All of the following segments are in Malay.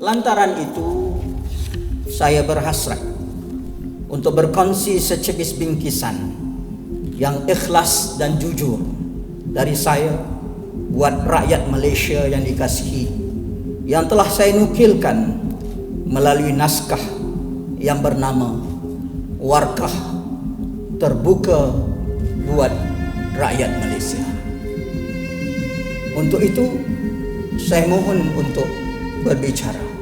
Lantaran itu, saya berhasrat untuk berkongsi secebis bingkisan yang ikhlas dan jujur dari saya buat rakyat Malaysia yang dikasihi, yang telah saya nukilkan melalui naskah yang bernama Warkah Terbuka buat Rakyat Malaysia. Untuk itu, saya mohon untuk berbicara.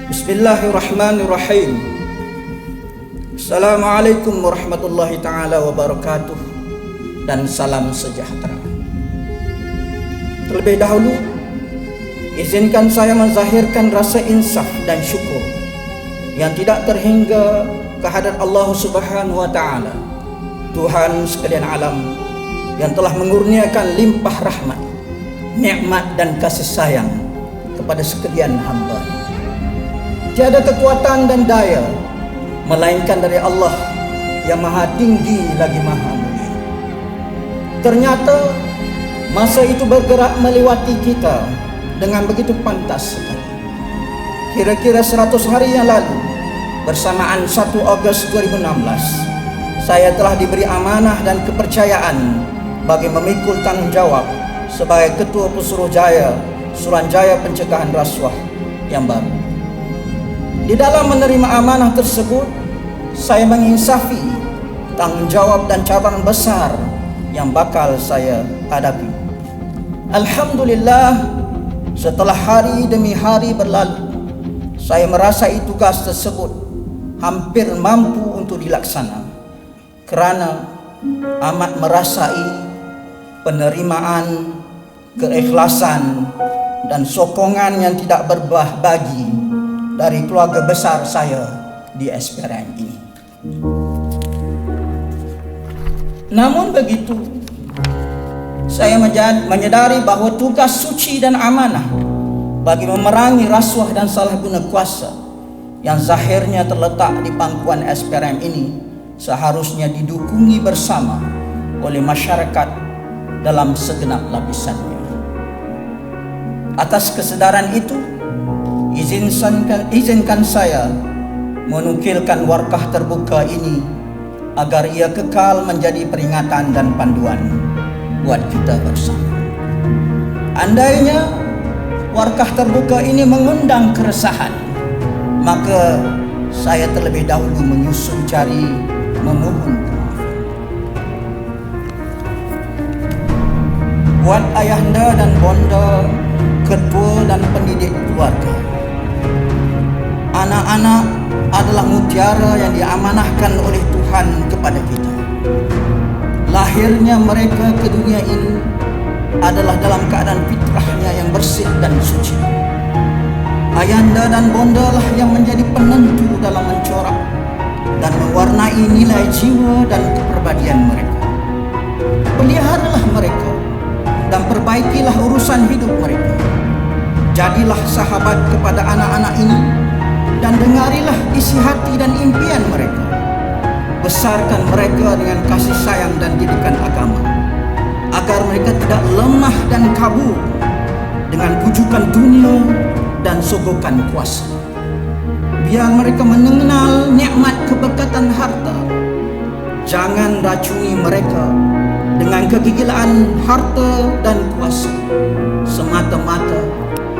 Bismillahirrahmanirrahim. Assalamualaikum warahmatullahi ta'ala wabarakatuh, dan salam sejahtera. Terlebih dahulu, izinkan saya menzahirkan rasa insaf dan syukur yang tidak terhingga kehadrat Allah Subhanahu wa ta'ala, Tuhan sekalian alam, yang telah mengurniakan limpah rahmat, nikmat dan kasih sayang kepada sekalian hamba. Tiada kekuatan dan daya melainkan dari Allah yang maha tinggi lagi maha mulia. Ternyata masa itu bergerak melewati kita dengan begitu pantas sekali. Kira-kira 100 hari yang lalu, bersamaan 1 Ogos 2016, saya telah diberi amanah dan kepercayaan bagi memikul tanggungjawab sebagai Ketua Pesuruhjaya Suruhanjaya Pencegahan Rasuah yang baru. Di dalam menerima amanah tersebut, saya menginsafi tanggungjawab dan cabaran besar yang bakal saya hadapi. Alhamdulillah, setelah hari demi hari berlalu, saya merasai tugas tersebut hampir mampu untuk dilaksana, kerana amat merasai penerimaan, keikhlasan dan sokongan yang tidak berbelah bagi dari keluarga besar saya di SPRM ini. Namun begitu, saya menyadari bahawa tugas suci dan amanah bagi memerangi rasuah dan salah guna kuasa yang zahirnya terletak di pangkuan SPRM ini seharusnya didukungi bersama oleh masyarakat dalam segenap lapisannya. Atas kesedaran itu, izinkan saya menukilkan warkah terbuka ini agar ia kekal menjadi peringatan dan panduan buat kita bersama. Andainya warkah terbuka ini mengundang keresahan, maka saya terlebih dahulu menyusun cari memohon maaf. Buat ayahanda dan bonda, ketua dan pendidik keluarga, anak-anak adalah mutiara yang diamanahkan oleh Tuhan kepada kita. Lahirnya mereka ke dunia ini adalah dalam keadaan fitrahnya yang bersih dan suci. Ayahanda dan bonda lah yang menjadi penentu dalam mencorak dan mewarnai nilai jiwa dan kepribadian mereka. Peliharalah mereka dan perbaikilah urusan hidup mereka. Jadilah sahabat kepada anak-anak ini dan dengarilah isi hati dan impian mereka. Besarkan mereka dengan kasih sayang dan didikan agama, agar mereka tidak lemah dan kabur dengan bujukan dunia dan sogokan kuasa. Biar mereka mengenal nikmat keberkatan harta. Jangan racuni mereka dengan kegilaan harta dan kuasa semata-mata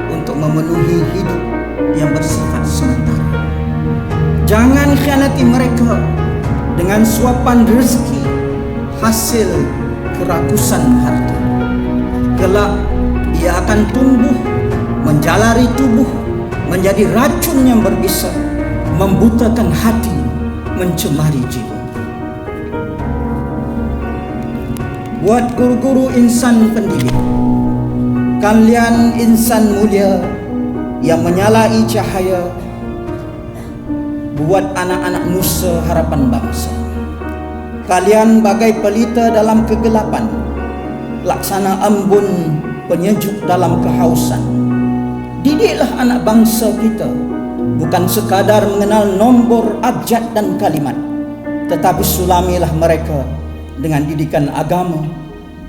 untuk memenuhi hidup yang bersifat sementara. Jangan khianati mereka dengan suapan rezeki hasil kerakusan harta. Kelak ia akan tumbuh menjalari tubuh menjadi racun yang berbisa, membutakan hati, mencemari jiwa. Buat guru-guru insan pendidik, kalian insan mulia yang menyalai cahaya, buat anak-anak nusa harapan bangsa. Kalian bagai pelita dalam kegelapan, laksana embun penyejuk dalam kehausan. Didiklah anak bangsa kita, bukan sekadar mengenal nombor abjad dan kalimat, tetapi sulamilah mereka dengan didikan agama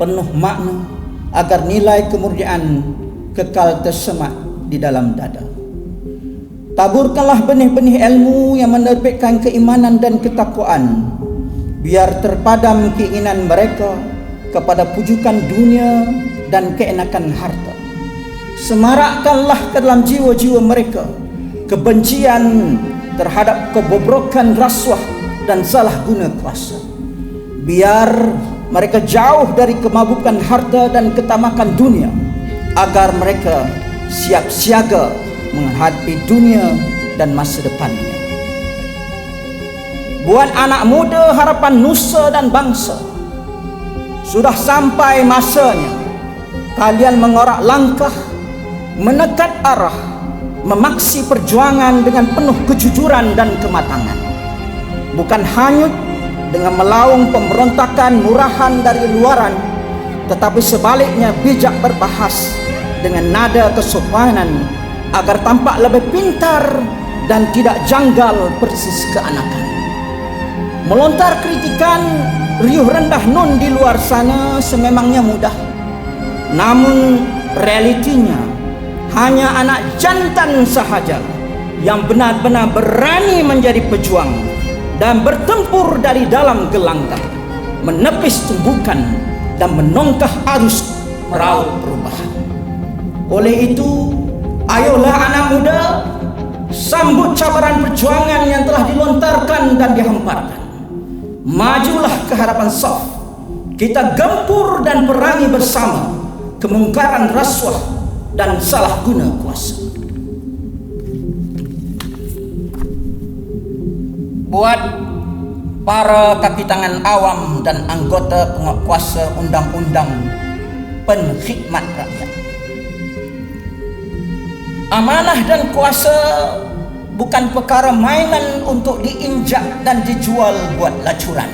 penuh makna, agar nilai kemurnian kekal tersemat di dalam dada. Taburkanlah benih-benih ilmu yang menerbitkan keimanan dan ketakwaan, biar terpadam keinginan mereka kepada pujukan dunia dan keenakan harta. Semarakkanlah ke dalam jiwa-jiwa mereka kebencian terhadap kebobrokan rasuah dan salah guna kuasa, biar mereka jauh dari kemabukan harta dan ketamakan dunia, agar mereka siap siaga menghadapi dunia dan masa depannya. Buat anak muda harapan nusa dan bangsa, sudah sampai masanya kalian mengorak langkah, menekat arah, memaksi perjuangan dengan penuh kejujuran dan kematangan. Bukan hanyut dengan melaung pemberontakan murahan dari luaran, tetapi sebaliknya bijak berbahas dengan nada kesopanan agar tampak lebih pintar dan tidak janggal persis keanakan. Melontar kritikan riuh rendah nun di luar sana sememangnya mudah, namun realitinya hanya anak jantan sahaja yang benar-benar berani menjadi pejuang dan bertempur dari dalam gelanggang, menepis tumbukan dan menongkah arus perahu perubahan. Oleh itu, ayolah anak muda, sambut cabaran perjuangan yang telah dilontarkan dan dihamparkan. Majulah ke hadapan saf, kita gempur dan perangi bersama kemungkaran rasuah dan salah guna kuasa. Buat para kaki tangan awam dan anggota penguasa undang-undang penkhidmat rakyat, amanah dan kuasa bukan perkara mainan untuk diinjak dan dijual buat lacuran.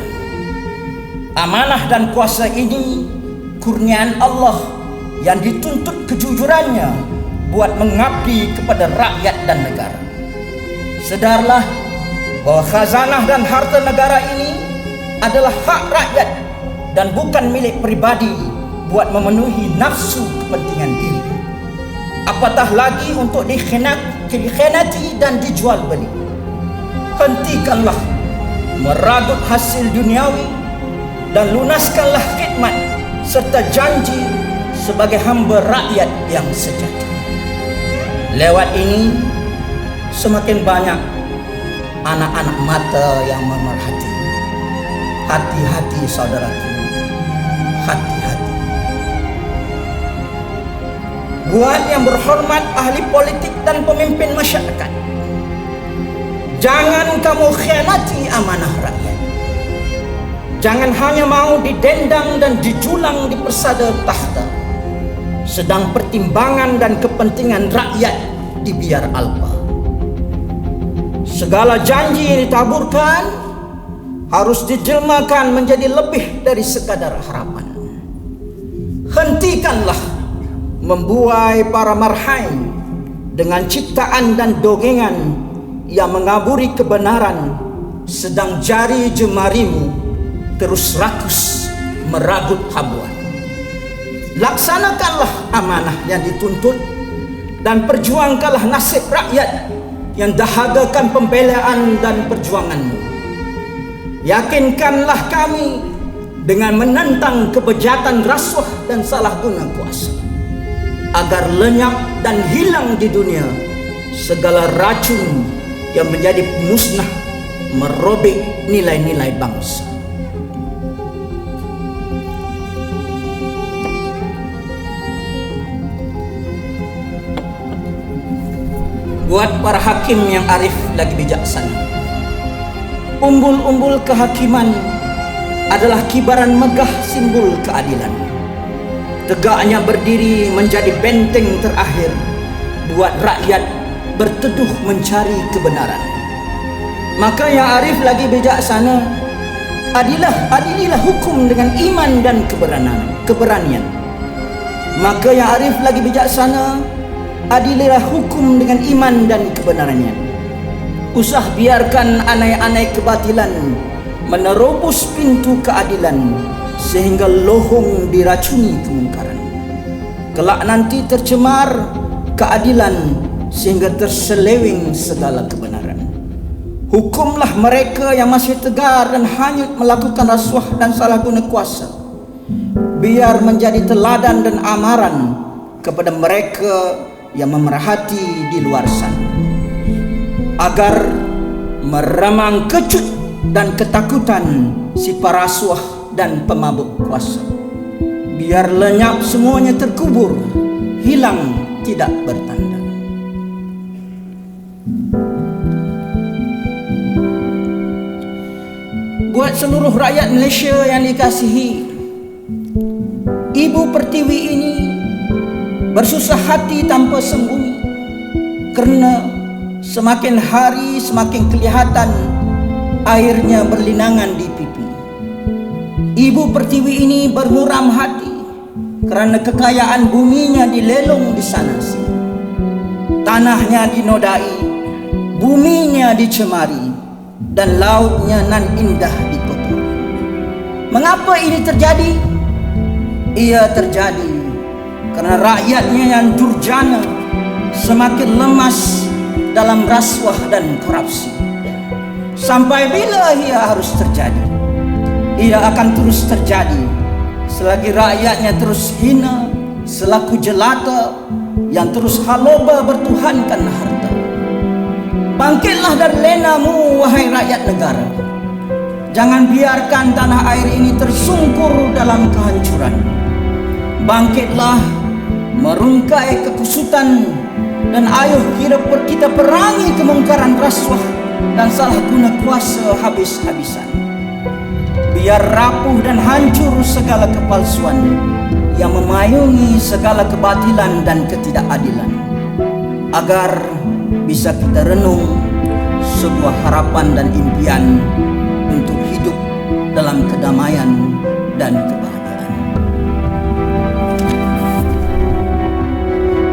Amanah dan kuasa ini kurniaan Allah yang dituntut kejujurannya buat mengabdi kepada rakyat dan negara. Sedarlah bahwa khazanah dan harta negara ini adalah hak rakyat dan bukan milik pribadi buat memenuhi nafsu kepentingan diri, apatah lagi untuk dikhianati dan dijual beli. Hentikanlah meragut hasil duniawi dan lunaskanlah khidmat serta janji sebagai hamba rakyat yang sejati. Lewat ini semakin banyak anak-anak mata yang memerhati. Hati-hati saudaraku, hati-hati. Buat yang berhormat ahli politik dan pemimpin masyarakat, jangan kamu khianati amanah rakyat. Jangan hanya mau didendang dan dijulang di persada tahta, sedang pertimbangan dan kepentingan rakyat dibiar alpa. Segala janji yang ditaburkan harus dijelmakan menjadi lebih dari sekadar harapan. Hentikanlah membuai para marhain dengan ciptaan dan dogengan yang mengaburi kebenaran, sedang jari jemarimu terus rakus meragut habuan. Laksanakanlah amanah yang dituntut dan perjuangkanlah nasib rakyat yang dahagakan pembelaan dan perjuanganmu. Yakinkanlah kami dengan menentang kebejatan rasuah dan salah guna kuasa, agar lenyap dan hilang di dunia segala racun yang menjadi musnah, merobek nilai-nilai bangsa. Buat para hakim yang arif lagi bijaksana, umbul-umbul kehakiman adalah kibaran megah simbol keadilan. Tegaknya berdiri menjadi benteng terakhir buat rakyat berteduh mencari kebenaran. Maka yang arif lagi bijaksana, adililah hukum dengan iman dan keberanian. Maka yang arif lagi bijaksana, adililah hukum dengan iman dan kebenarannya. Usah biarkan anai-anai kebatilan menerobos pintu keadilan sehingga lohong diracuni kemungkaran. kelak nanti tercemar keadilan sehingga terseleweng segala kebenaran. Hukumlah mereka yang masih tegar dan hanyut melakukan rasuah dan salah guna kuasa, biar menjadi teladan dan amaran kepada mereka yang memerhati di luar sana, agar meremang kecut dan ketakutan si parasuah dan pemabuk kuasa, biar lenyap semuanya, terkubur, hilang tidak bertanda. Buat seluruh rakyat Malaysia yang dikasihi, Ibu Pertiwi ini bersusah hati tanpa sembunyi, kerana semakin hari semakin kelihatan airnya berlinangan di pipi. Ibu Pertiwi ini bermuram hati kerana kekayaan buminya dilelong di sana sini. Tanahnya dinodai, buminya dicemari, dan lautnya nan indah dikotori. Mengapa ini terjadi? Ia terjadi kerana rakyatnya yang durjana semakin lemas dalam rasuah dan korupsi. Sampai bila ia harus terjadi? Ia akan terus terjadi selagi rakyatnya terus hina selaku jelata yang terus haloba bertuhankan harta. Bangkitlah dari lenamu, wahai rakyat negara. Jangan biarkan tanah air ini tersungkur dalam kehancuran. Bangkitlah, merungkai kekusutan, dan ayo kita perangi kemungkaran rasuah dan salah guna kuasa habis-habisan. Biar rapuh dan hancur segala kepalsuan yang memayungi segala kebatilan dan ketidakadilan, agar bisa kita renung sebuah harapan dan impian untuk hidup dalam kedamaian dan kebahagiaan.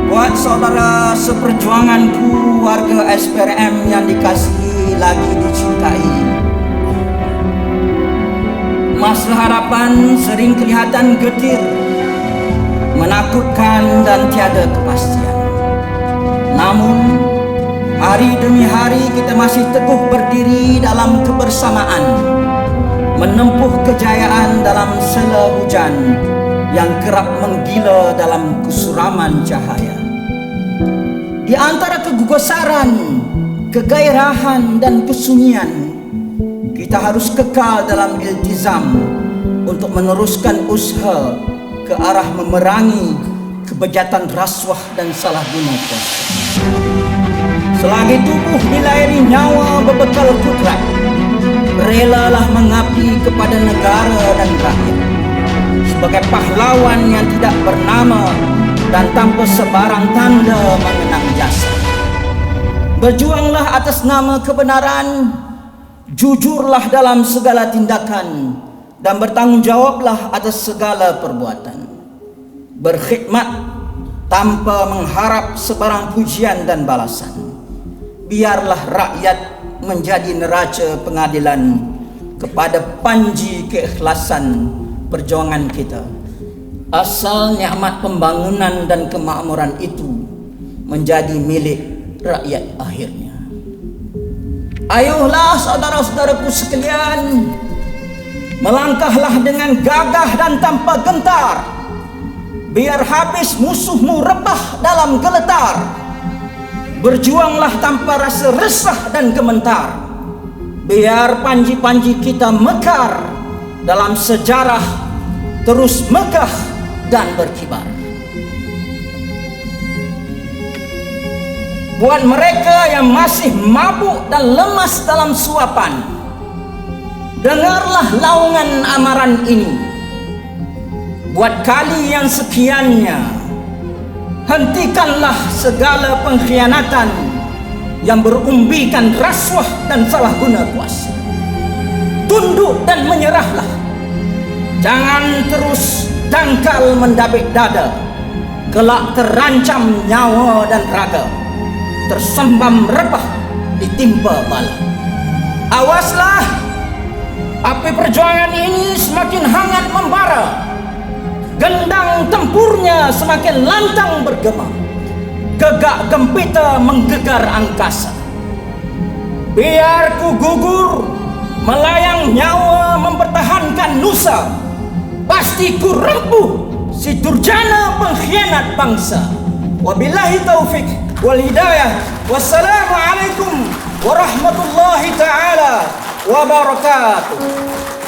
Buat saudara seperjuanganku, warga SPRM yang dikasihi lagi dicintai, masa harapan sering kelihatan getir, menakutkan dan tiada kepastian. Namun hari demi hari kita masih teguh berdiri dalam kebersamaan, menempuh kejayaan dalam sela hujan yang kerap menggila dalam kesuraman cahaya. Di antara kegusaran, kegairahan dan kesunyian, kita harus kekal dalam iltizam untuk meneruskan usaha ke arah memerangi kebejatan rasuah dan salah guna kuasa. Selagi tubuh dilayari nyawa berbekal kudrat, relalah mengabdi kepada negara dan rakyat sebagai pahlawan yang tidak bernama dan tanpa sebarang tanda mengenang jasa. Berjuanglah atas nama kebenaran, jujurlah dalam segala tindakan, dan bertanggungjawablah atas segala perbuatan. Berkhidmat tanpa mengharap sebarang pujian dan balasan. Biarlah rakyat menjadi neraca pengadilan kepada panji keikhlasan perjuangan kita, asal nikmat pembangunan dan kemakmuran itu menjadi milik rakyat akhirnya. Ayuhlah saudara-saudaraku sekalian, melangkahlah dengan gagah dan tanpa gentar, biar habis musuhmu rebah dalam geletar. Berjuanglah tanpa rasa resah dan gementar, biar panji-panji kita mekar dalam sejarah, terus megah dan berkibar. Buat mereka yang masih mabuk dan lemas dalam suapan, dengarlah laungan amaran ini. Buat kali yang sekiannya, hentikanlah segala pengkhianatan yang berumbikan rasuah dan salah guna kuasa. Tunduk dan menyerahlah. Jangan terus dangkal mendabik dada, kelak terancam nyawa dan raga, tersembam rebah ditimpa bala. Awaslah, api perjuangan ini semakin hangat membara. gendang tempurnya semakin lantang bergema, gegak gempita menggegar angkasa. Biar ku gugur, melayang nyawa mempertahankan nusa, pasti ku rempuh si durjana pengkhianat bangsa. Wabillahi taufik wal hidayah. Wassalamualaikum warahmatullahi taala wabarakatuh.